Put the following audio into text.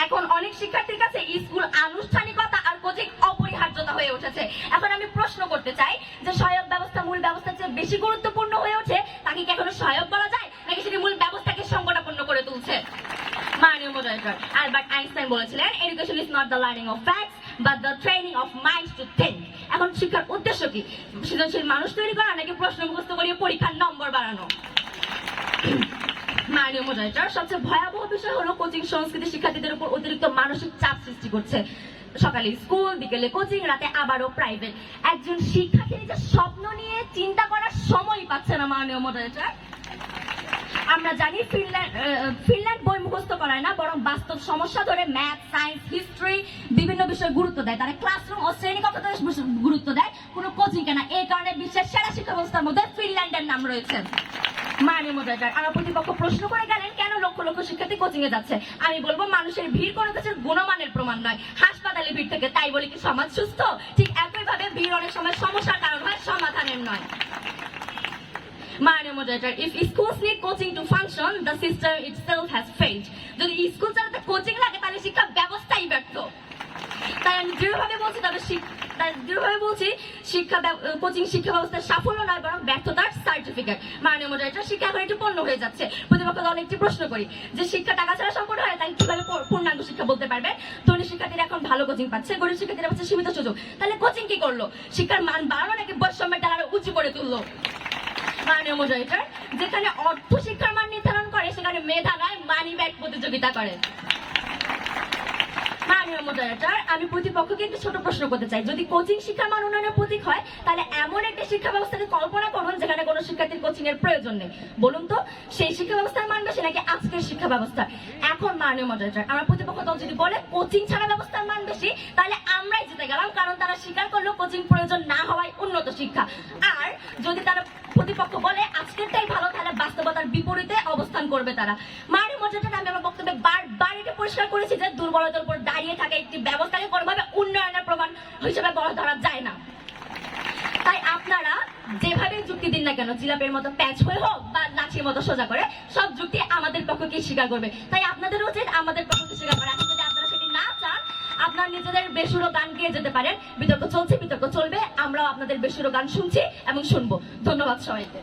এখন অনেক শিক্ষার্থীর কাছে স্কুল আনুষ্ঠানিকতা আর কোচিং অপরিহার্যতা হয়ে উঠেছে। এখন আমি প্রশ্ন করতে চাই যে সহায়ক ব্যবস্থা মূল ব্যবস্থার চেয়ে বেশি গুরুত্বপূর্ণ হয়ে ওঠে, তাকে কি এখনো সহায়ক বলা যায়, নাকি সেটি মূল ব্যবস্থাকে সংকটাপন্ন করে তুলছে? মাননীয় মডারেটর আলবার্ট আইনস্টাইন বলেছিলেন, education is not the learning of facts but the training of minds two think. এখন শিক্ষার উদ্দেশ্য কি? সৃজনশীল মানুষ তৈরি করা, নাকি প্রশ্ন মুখস্থ করিয়ে পরীক্ষার নম্বর বাড়ানো? মাননীয় মডারেটর, সবচেয়ে ভয়াবহ বিষয় হলো কোচিং সংস্কৃতি শিক্ষার্থীদের উপর অতিরিক্ত মানসিক চাপ সৃষ্টি করছে। সকালে স্কুল, বিকেলে কোচিং, রাতে আবারও প্রাইভেট। একজন শিক্ষার্থী নিজের স্বপ্ন নিয়ে চিন্তা করার সময় পাচ্ছে না। মাননীয় মডারেটর, আমরা জানি ফিনল্যান্ড বই মুখস্থ করায় না, বরং বাস্তব সমস্যা ধরে ম্যাথ, সায়েন্স, হিস্ট্রি বিভিন্ন বিষয়ে গুরুত্ব দেয়। তারা ক্লাসরুম ও শ্রেণীকক্ষে গুরুত্ব দেয়, কোনো কোচিং কেনা। এই কারণে বিশ্বের সেরা শিক্ষা ব্যবস্থার মধ্যে ফিনল্যান্ডের নাম রয়েছে। মাননীয় মডারেটর, আমার প্রতিপক্ষ প্রশ্ন করে গেলেন কেন লক্ষ লক্ষ শিক্ষার্থী কোচিং এ যাচ্ছে। আমি বলবো, মানুষের ভিড় কোনো কিছুর গুণমানের প্রমাণ নয়, হাসপাতালে ভিড় থেকে। তাই বলি কি সমাজ সুস্থ? ঠিক একইভাবে ভিড় অনেক সময় সমস্যার কারণ হয়, সমাধানের নয়। মাননীয় moderator, if schools need coaching to function, the system itself has failed. যদি স্কুল চালাতে কোচিং লাগে তাহলে শিক্ষা ব্যবস্থাই ব্যর্থ। তাই আমি দৃঢ়ভাবে বলছি কোচিং শিক্ষা ব্যবস্থার সাফল্য নয়, বরং ব্যর্থতার সার্টিফিকেট। মাননীয় মডারেটর, শিক্ষা এখন একটি পণ্য হয়ে যাচ্ছে। প্রতিপক্ষ দল একটি প্রশ্ন করি যে শিক্ষা টাকা ছাড়া সম্পূর্ণ হয়, তাই কিভাবে পূর্ণাঙ্গ শিক্ষা বলতে পারবেন? ধনী শিক্ষার্থীরা এখন ভালো কোচিং পাচ্ছে, গরিব শিক্ষার্থীরা পাচ্ছে সীমিত সুযোগ। তাহলে কোচিং কি করলো? শিক্ষার মান বাড়ানো, নাকি বৈষম্যের ডাল আরো উঁচু করে তুললো? মাননীয় মডারেটর, যেখানে অর্থ শিক্ষার মান নির্ধারণ করে, সেখানে মেধা নয় মানি ব্যাগ প্রতিযোগিতা করে। মাননীয় মডারেটর, আমি প্রতিপক্ষকে একটি ছোট প্রশ্ন করতে চাই। যদি কোচিং শিক্ষার মান উন্নয়নের প্রতীক হয়, তাহলে এমন একটি শিক্ষা ব্যবস্থাকে কল্পনা করুন যেখানে কোনো শিক্ষার্থীর কোচিং এর প্রয়োজন নেই। বলুন তো, সেই শিক্ষা ব্যবস্থার মান বেশি নাকি আজকের শিক্ষা ব্যবস্থা? এখন মাননীয় মডারেটর, আমার প্রতিপক্ষ দল যদি বলে কোচিং ছাড়া ব্যবস্থার মান বেশি, তাহলে আমরাই জিতে গেলাম, কারণ তারা স্বীকার করলো কোচিং প্রয়োজন না হওয়ায় উন্নত শিক্ষা। আর যদি তারা প্রতিপক্ষ বলে আজকেরটাই ভালো, তাহলে বাস্তবতার বিপরীতে অবস্থান করবে তারা। মাননীয় মডারেটর, আমি আমার বক্তব্যে বারবার এটা পরিষ্কার করেছি যে দুর্বলতার উপর দাঁড়িয়ে থাকা একটি ব্যবস্থাকে কোনোভাবে উন্নয়নের প্রমাণ হিসেবে গড়ে ধরা যায় না। তাই আপনারা যেভাবে যুক্তি দিন না কেন, জিলাপের মতো প্যাচ হয়ে হোক বা লাঠির মতো সোজা করে, সব যুক্তি আমাদের পক্ষকে স্বীকার করবে। তাই আপনাদের উচিত আমাদের পক্ষকে স্বীকার করা। এখন যদি আপনারা সেটি না চান, আপনারা নিজেদের বেসুরো গান গেয়ে যেতে পারেন। বিতর্ক চলছে, বিতর্ক চলবে, আমরাও আপনাদের বেসুরো গান শুনছি এবং শুনবো। ধন্যবাদ সবাইকে।